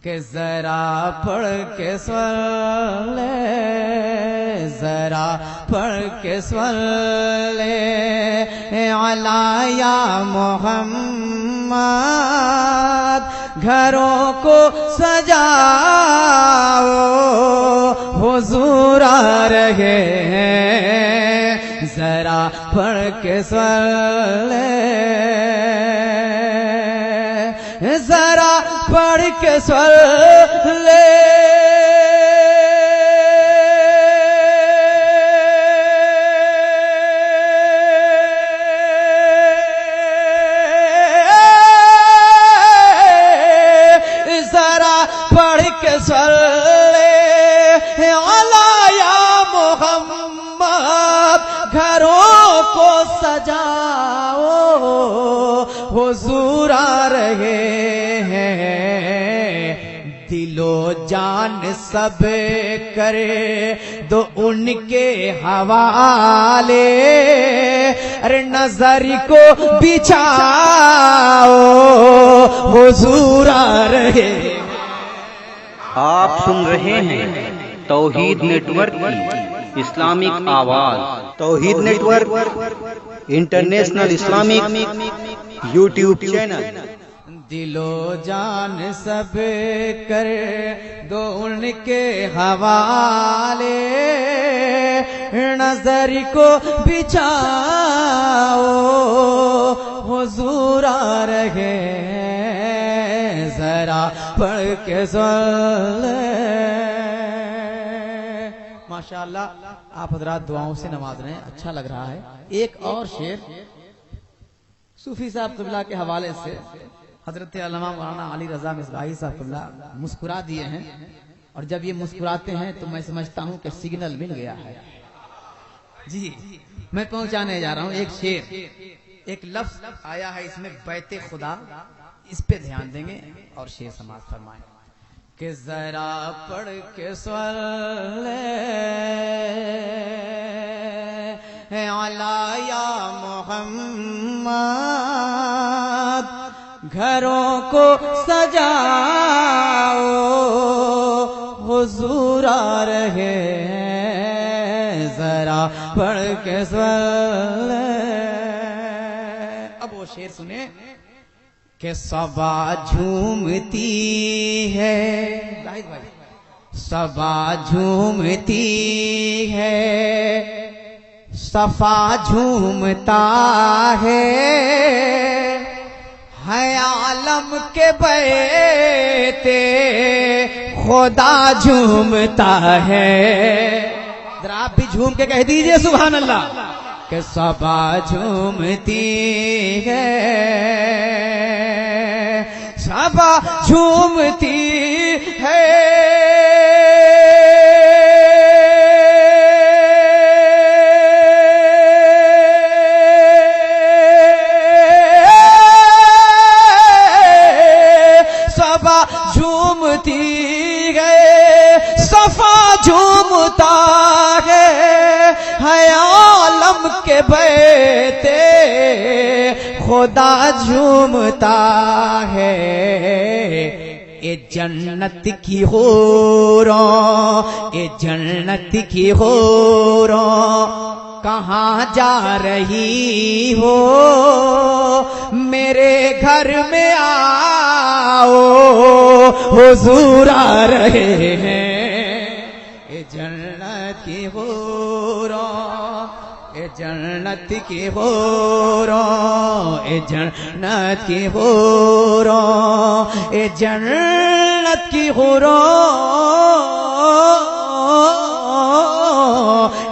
کہ ذرا پڑھ کے سن لے، ذرا پڑھ کے سن لے علی یا محمد، گھروں کو سجاؤ حضور آ رہے ہیں، ذرا پڑھ کے سن لے، ذرا پڑھ کے سن لے۔ ذرا پڑھ کے سن لے علی یا محمد، گھروں کو سجاؤ حضور آ رہے ہیں، دل و جان سب کرے دو ان کے حوالے، ارے نظر کو بچھاؤ حضور آ رہے ہیں۔ آپ سن رہے ہیں توحید نیٹ ورک کی اسلامک آواز۔ Tauheed network international Islamic YouTube channel. دل و جان سب کر دو ان کے حوالے، نظر کو بچھاؤ حضور آ رہے ہیں، ذرا پڑھ کے سن لے۔ ماشاءاللہ آپ حضرات دعاؤں سے نواز رہے ہیں، اچھا لگ رہا ہے۔ ایک اور شعر صوفی صاحب قبلہ کے حوالے سے حضرت علامہ مولانا علی رضا مصباحی صاحب قبلہ مسکرا دیے ہیں، اور جب یہ مسکراتے ہیں تو میں سمجھتا ہوں کہ سگنل مل گیا ہے۔ جی میں پہنچانے جا رہا ہوں ایک شعر، ایک لفظ آیا ہے اس میں بیت خدا، اس پہ دھیان دیں گے اور شعر سماعت فرمائیں کہ ذرا پڑھ کے سن لے علی یا محمد، گھروں کو سجاؤ حضور آ رہے ہیں، ذرا پڑھ کے سن لے۔ اب وہ شعر سنیں کہ صبا جھومتی ہے، زاہد بھائی صبا جھومتی ہے، صفا جھومتا ہے عالم کے بیت خدا جھومتا ہے۔ ذرا آپ بھی جھوم کے کہہ دیجئے سبحان اللہ کہ صبا جھومتی ہے، صبا جھومتی ہے، جھومتا ہے عالم کے بیت خدا جھومتا ہے۔ اے جنت کی حوروں، اے جنت کی حوروں، کہاں جا رہی ہو، میرے گھر میں آؤ حضور آ رہے ہیں۔ جنت کی حوروں، اے جنت کی حوروں، اے جنت کی حوروں، اے جنت کی حوروں،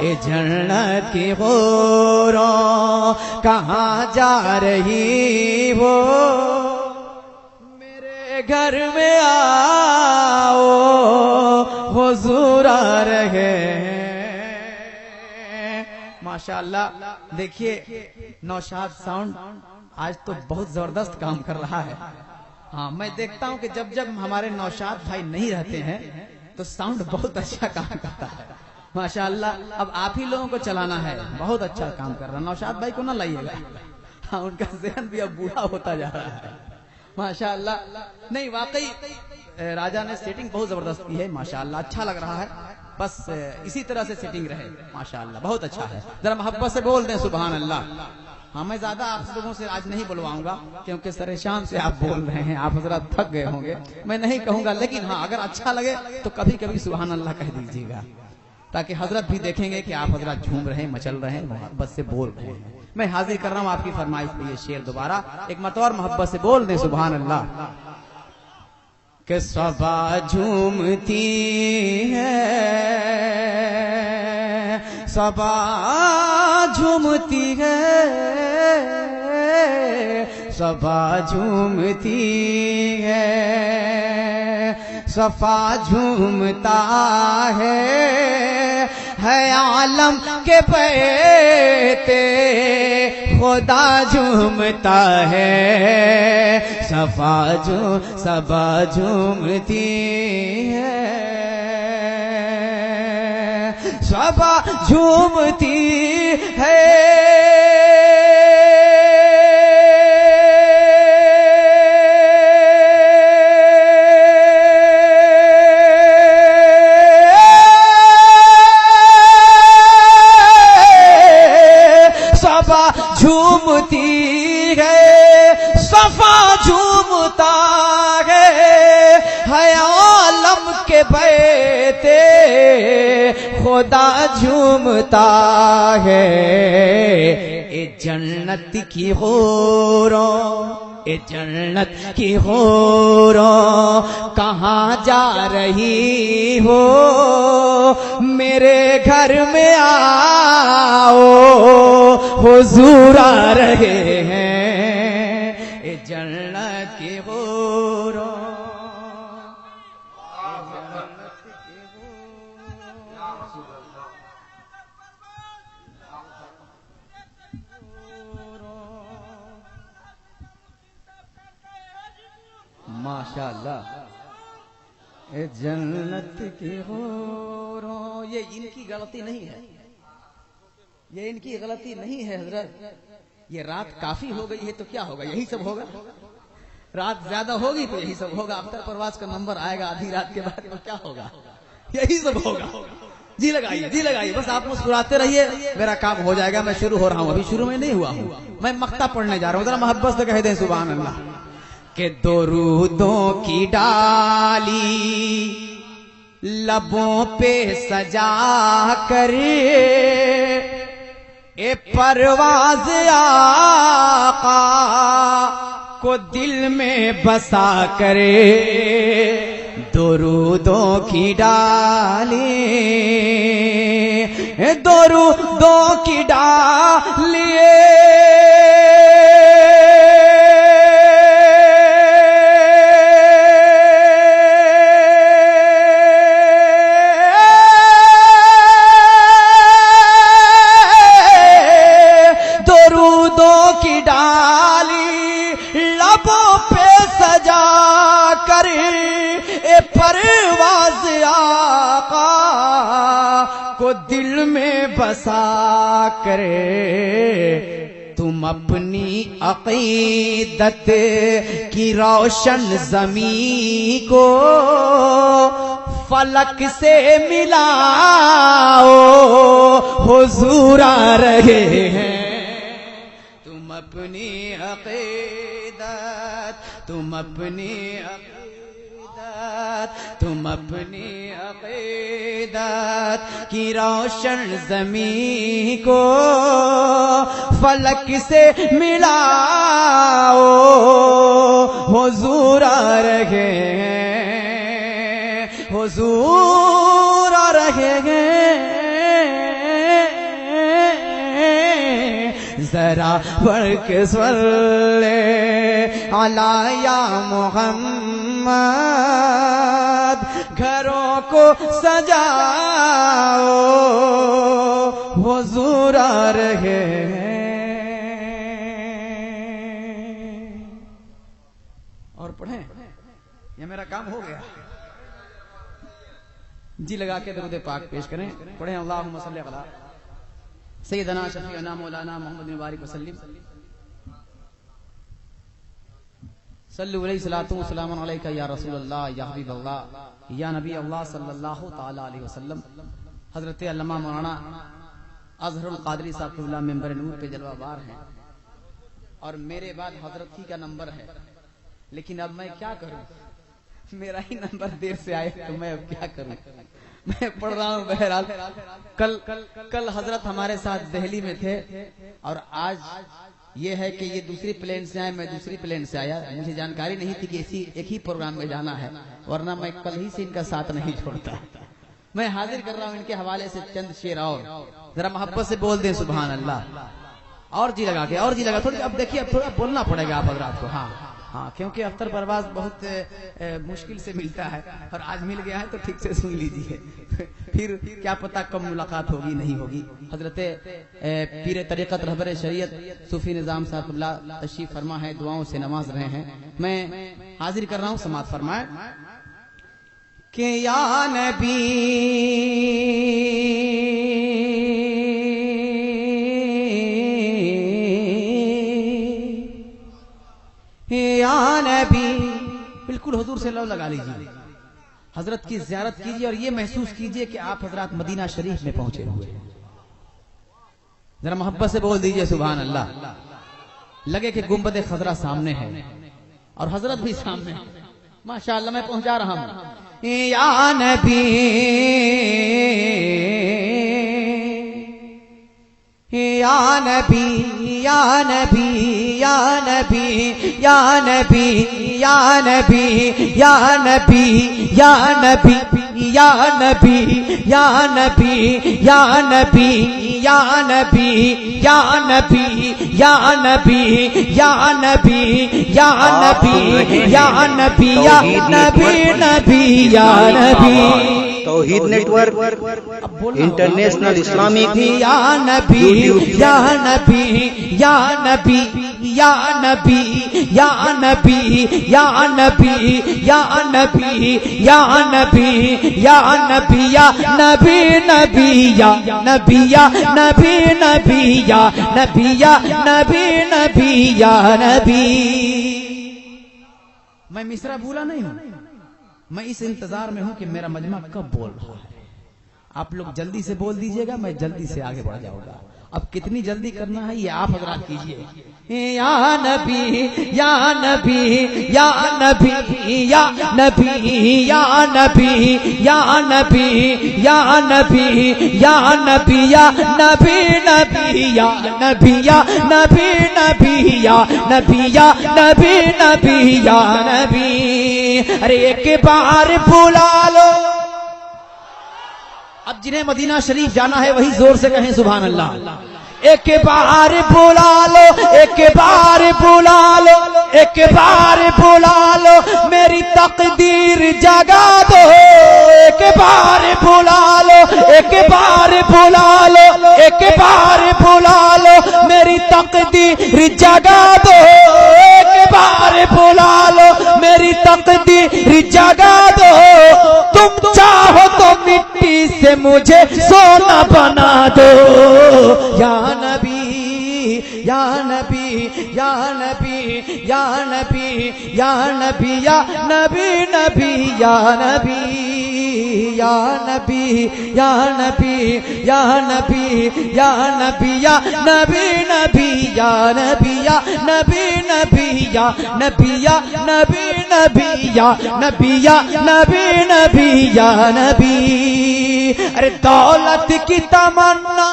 اے جنت کی حوروں، کہاں جا رہی ہو، میرے گھر میں آؤ حضور آ رہے ہیں۔ ماشاءاللہ دیکھیے نوشاد ساؤنڈ آج تو بہت زبردست کام کر رہا ہے۔ ہاں میں دیکھتا ہوں کہ جب جب ہمارے نوشاد بھائی نہیں رہتے ہیں تو ساؤنڈ بہت اچھا کام کرتا ہے ماشاءاللہ۔ اب آپ ہی لوگوں کو چلانا ہے، بہت اچھا کام کر رہا ہے۔ نوشاد بھائی کو نہ لائیے گا، ہاں ان کا ذہن بھی اب بوڑھا ہوتا جا رہا ہے ماشاءاللہ۔ نہیں واقعی راجا نے سیٹنگ بہت زبردست کی ہے ماشاءاللہ، اچھا لگ رہا ہے، بس اسی طرح سے سیٹنگ رہے ماشاءاللہ، بہت اچھا ہے. ذرا محبت سے بول دیں سبحان اللہ. ہاں میں زیادہ آپ لوگوں سے آج نہیں بلواؤں گا کیونکہ سر شام سے آپ بول رہے ہیں، آپ حضرات تھک گئے ہوں گے، میں نہیں کہوں گا، لیکن ہاں اگر اچھا لگے تو کبھی کبھی سبحان اللہ کہہ دیجیے گا تاکہ حضرت بھی دیکھیں گے کہ آپ حضرات جھوم رہے ہیں، مچل رہے ہیں، محبت سے بول رہے ہیں. میں حاضر کر رہا ہوں آپ کی فرمائش پہ یہ شعر دوبارہ ایک مرتبہ اور محبت سے بول دیں سبحان اللہ. کہ صبا جھومتی ہے، صبا جھومتی ہے، صبا جھومتی ہے، صفا جھومتا ہے عالم کے بیتے خدا جھومتا ہے، صبا جھومتی ہے، صبا جھومتی ہے. جھومتی ہے، صفا جھومتا ہے عالم کے بیتے خدا جھومتا ہے. اے جنت کی حوروں، اے جنت کی حوروں کہاں جا رہی ہو، میرے گھر میں آؤ حضور آ رہے ہیں. اے جنت کی حوروں، ماشاءاللہ. اے جنت کی حوروں، یہ ان کی غلطی نہیں ہے، یہ ان کی غلطی نہیں ہے حضرت. یہ رات کافی ہو گئی ہے تو کیا ہوگا، یہی سب ہوگا. رات زیادہ ہوگی تو یہی سب ہوگا. اختر پرواز کا نمبر آئے گا آدھی رات کے بعد تو کیا ہوگا، یہی سب ہوگا. جی لگائیے، جی لگائیے، بس آپ مسکراتے رہیے، میرا کام ہو جائے گا. میں شروع ہو رہا ہوں، ابھی شروع میں نہیں ہوا ہوں، میں مقطع پڑھنے جا رہا ہوں. ذرا محبت سے کہہ دیں سبحان اللہ. کہ درودوں کی ڈالی لبوں پہ سجا کر اے پرواز آقا کو دل میں بسا کرے، درودوں کی ڈالی، درودوں کی ڈالی پرواز آقا کو دل میں بسا کرے. تم اپنی عقیدت کی روشن زمین کو فلک سے ملاؤ حضور آ رہے ہیں. تم اپنی عقیدت، تم اپنی تم اپنی عقیدت کی روشن زمین کو فلک سے ملاؤ حضور آ رہے ہیں، حضور آ رہے ہیں. ذرا بڑھ کے صلی علی یا محمد، گھروں کو سجاؤ حضور آ رہے ہیں. اور پڑھیں، یہ میرا کام ہو گیا. جی لگا کے درود پاک پیش کریں. پڑھیں اللہم صلی علی سیدنا شفیعنا مولانا محمد مبارک وسلم. صلو علیہ الصلوۃ والسلام علیک یا رسول اللہ یا حبیب اللہ یا نبی اللہ صلی اللہ تعالی علیہ وسلم۔ حضرت علامہ مولانا اظہر القادری صاحب اللہ ممبر نور پہ جلوہ بار ہیں اور میرے بعد حضرت ہی کا نمبر ہے، لیکن اب میں کیا کروں، میرا ہی نمبر دیر سے آئے تو میں اب کیا کروں، میں پڑھ رہا ہوں۔ بہرحال کل حضرت ہمارے ساتھ دہلی میں تھے اور آج یہ ہے کہ یہ دوسری پلین سے آئے، میں دوسری پلین سے آیا، مجھے جانکاری نہیں تھی کہ ایک ہی پروگرام میں جانا ہے، ورنہ میں کل ہی سے ان کا ساتھ نہیں چھوڑتا۔ میں حاضر کر رہا ہوں ان کے حوالے سے چند شعر، اور ذرا محبت سے بول دیں سبحان اللہ، اور جی لگا کے، اور جی لگا تھوڑی۔ اب دیکھیے اب تھوڑا بولنا پڑے گا آپ حضرات کو، ہاں ہاں، کیونکہ اختر پرواز بہت مشکل سے ملتا ہے اور آج مل گیا ہے تو ٹھیک سے سن لیجیے، پھر کیا پتہ کب ملاقات ہوگی نہیں ہوگی۔ حضرت پیر طریقت رہبر شریعت صوفی نظام صاحب اللہ تشریف فرما ہے، دعاؤں سے نواز رہے ہیں، میں حاضر کر رہا ہوں، سماعت فرمائے کہ یا نبی یا نبی، بالکل حضور سے لو لگا لیجیے، حضرت کی زیارت کیجیے اور یہ محسوس کیجیے کہ آپ حضرات مدینہ شریف میں پہنچے ہوئے ہیں۔ ذرا محبت سے بول دیجیے سبحان اللہ، لگے کہ گنبد خضرا سامنے ہے اور حضرت بھی سامنے ہے، ماشاءاللہ۔ میں پہنچا رہا ہوں یا نبی یا نبی یا نبی یا نبی یا نبی یا نبی یا نبی یا نبی یا نبی یا نبی یا نبی یا نبی یا نبی یا نبی یا نبی یا نبی یا نبی یا نبی نبی یا نبی توحید نیٹ ورک انٹرنیشنل اسلامک یا نبی یا نبی یا نبی یا نبی یا نبی یا نبی یا نبی یا نبی یا نبی یا نبی نبی یا نبی یا نبی نبی یا نبی یا نبی نبی یا نبی۔ میں مصرع بھولا نہیں ہوں، میں اس انتظار میں ہوں کہ میرا مجمع کب بول رہا ہے۔ آپ لوگ جلدی سے بول دیجئے گا، میں جلدی سے آگے بڑھ جاؤں گا۔ اب کتنی جلدی کرنا ہے یہ آپ حضرات کیجئے۔ یا نبی یا نبی یا نبی یا نبی یا نبی یا نبی یا نبی یا نبی یا نبی نبی یا نبی یا نبی نبی یا نبی یا نبی نبی یا نبی۔ ارے ایک بار بلا لو، اب جنہیں مدینہ شریف جانا ہے وہی زور سے کہیں سبحان اللہ۔ ایک بار بلا لو، ایک بار بلا لو، ایک بار بلا لو، میری تقدیر جگا دو۔ ایک بار بلا لو، ایک بار بلا لو، ایک بار بلا لو، میری تقدیر جگا دو۔ ایک بار بلا لو، میری تقدیر جگا دو۔ تم چاہو تو مٹی سے مجھے سونا بنا دو۔ یا نبی یا نبی یا نبی یا نبی یا نبی یا نبی نبی یا نبی یا نبی یا نبی یا نبی یا نبی یا نبی نبی یا نبی یا نبی نبی یا نبی یا نبی نبی یا نبی یا نبی نبی یا نبی۔ ارے دولت کی تمنا،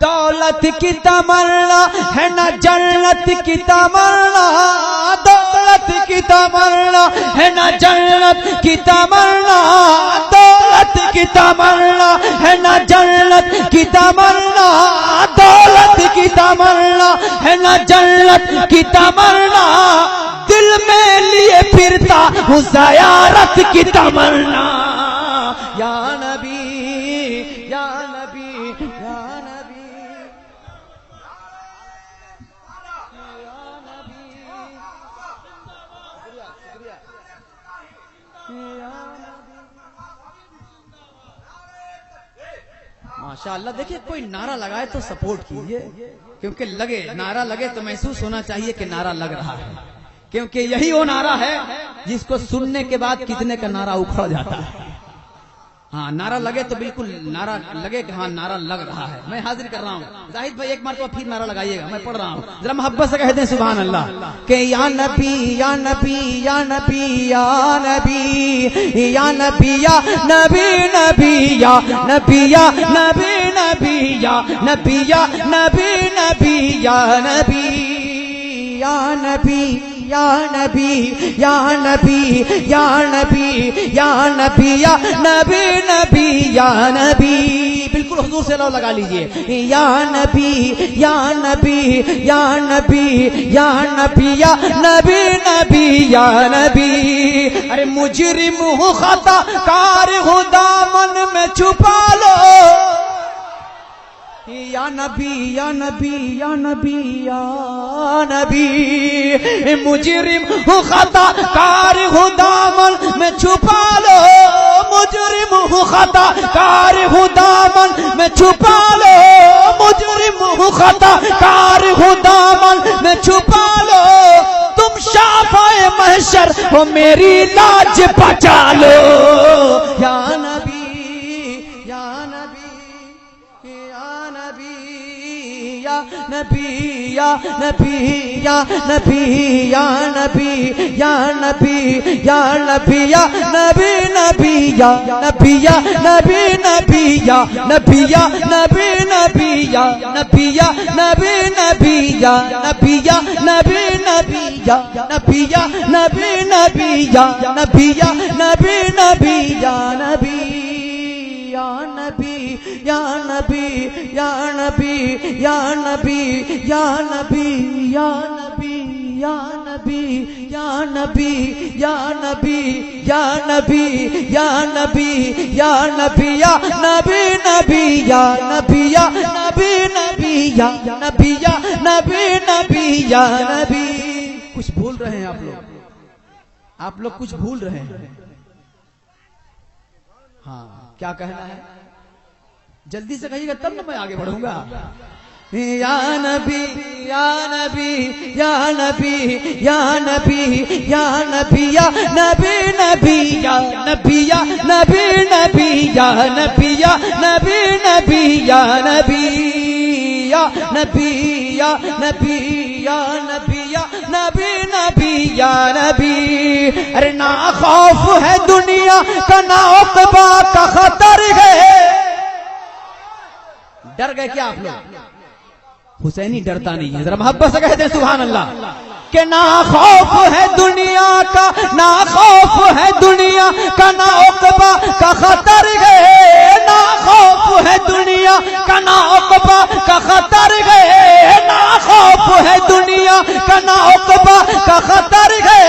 دولت کی تمنا ہے نہ جنت کی تمنا، دولت کی تمنا ہے نہ جنت کی تمنا، دولت کی تمنا ہے نہ جنت کی تمنا، دولت کی تمنا ہے نہ جنت کی تمنا، دل میں لیے پھرتا ہوں زیارت کی تمنا۔ یا نبی یا نبی یا نبی ماشاءاللہ. دیکھیں کوئی نعرہ لگائے تو سپورٹ کیجیے, کیونکہ لگے نعرہ لگے تو محسوس ہونا چاہیے کہ نعرہ لگ رہا ہے, کیونکہ یہی وہ نعرہ ہے جس کو سننے کے بعد کتنے کا نعرہ اکھڑ جاتا ہے. ہاں نعرہ لگے تو بالکل نعرہ لگے کہ ہاں نعرہ لگ رہا ہے. میں حاضر کر رہا ہوں زاہد بھائی, ایک مرتبہ پھر نعرہ لگائیے گا, میں پڑھ رہا ہوں, ذرا محبت سے کہتے ہیں سبحان اللہ. کہ یا نبی یا نبی یا نبی یا نبی یا نبی یا نبی نبی یا نبی یا نبی نبی یا نبی یا نبی نبی یا نبی یا نبی یا نبی یا نبی یا نبی یا نبی یا نبی نبی یا نبی. بالکل حضور سے لو لگا لیجئے. یا نبی یا نبی یا نبی یا نبی یا نبی نبی یا نبی. ارے مجرم ہوں خطا کار ہوں دامن میں چھپا لو. یا نبی یا نبی یا نبی یا نبی. مجرم ہوں خطا کار ہوں دامن میں چھپا لو. مجرم ہوں خطا کار ہوں دامن میں چھپا لو. مجرم ہوں خطا کار ہوں دامن میں چھپا لو. تم شافعِ محشر ہو میری لاج بچا لو. یا نبی یا نبی یا نبی یا نبی یا نبی یا نبی یا نبی یا نبی یا نبی نبی یا نبی یا نبی نبی یا نبی یا نبی نبی یا نبی یا نبی نبی یا نبی یا نبی نبی یا نبی یا نبی نبی یا نبی یا نبی نبی یا نبی یا نبی یا نبی یا نبی یا نبی یا نبی یا نبی یا نبی یا نبی یا نبی یا نبی یا نبی یا نبی یا نبی نبی یا نبی یا نبی نبی یا نبی یا نبی نبی یا نبی. کچھ بھول رہے ہیں آپ لوگ کچھ بھول رہے ہیں. ہاں کیا کہنا ہے جلدی سے کہیے گا تب نہ میں آگے بڑھوں گا. یا نبی یا نبی یا نبی یا نبی یا نبی یا نبی نبی یا نبی یا نبی نبی یا نبی یا نبی نبی یا نبی یا نبی یا نبی یا نبی یا نبی نبی یا نبی. ارے نہ خوف ہے دنیا کا نہ عقبہ کا خطر ہے. ڈر گئے کیا آپ لوگ؟ حسینی ڈرتا نہیں ہے, ذرا محبت سے کہتے ہیں سبحان اللہ. کہ نہ خوف ہے دنیا کا نہ خوف ہے دنیا کا نہ عقبہ کا خطر ہے. نہ خوف ہے دنیا کا نہ عقبہ کا خطر ہے. نہ خوف ہے دنیا کا نہ عقبہ کا خطر ہے.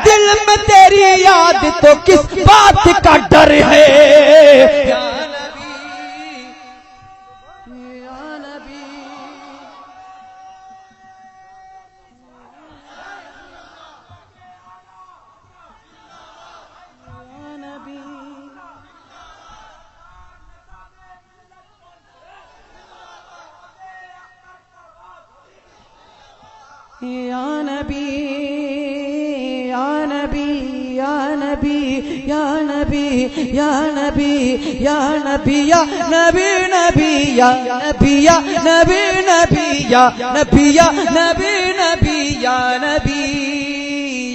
دل میں تیری یاد تو کس بات کا ڈر ہے. یا نبی یا نبی یا نبی یا نبی یا نبی یا نبی یا نبی یا نبی یا نبی نبی یا نبی یا نبی نبی یا نبی یا نبی نبی یا نبی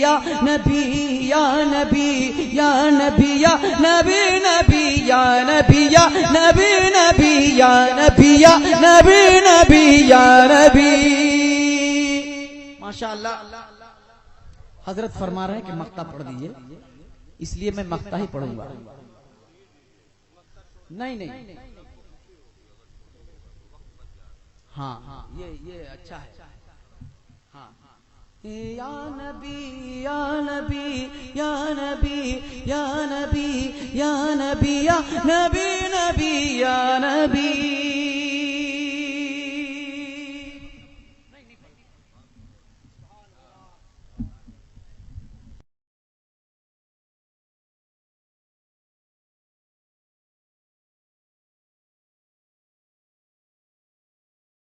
یا نبی یا نبی یا نبی یا نبی نبی یا نبی یا نبی نبی یا نبی یا نبی نبی یا نبی. ماشاءاللہ حضرت فرما رہے ہیں کہ مقطع پڑھ دیجئے, اس لیے میں مقطع ہی پڑھوں گا. نہیں ہاں یہ اچھا ہے. ہاں یا نبی یا نبی یا نبی یا نبی یا نبی یا نبی نبی یا نبی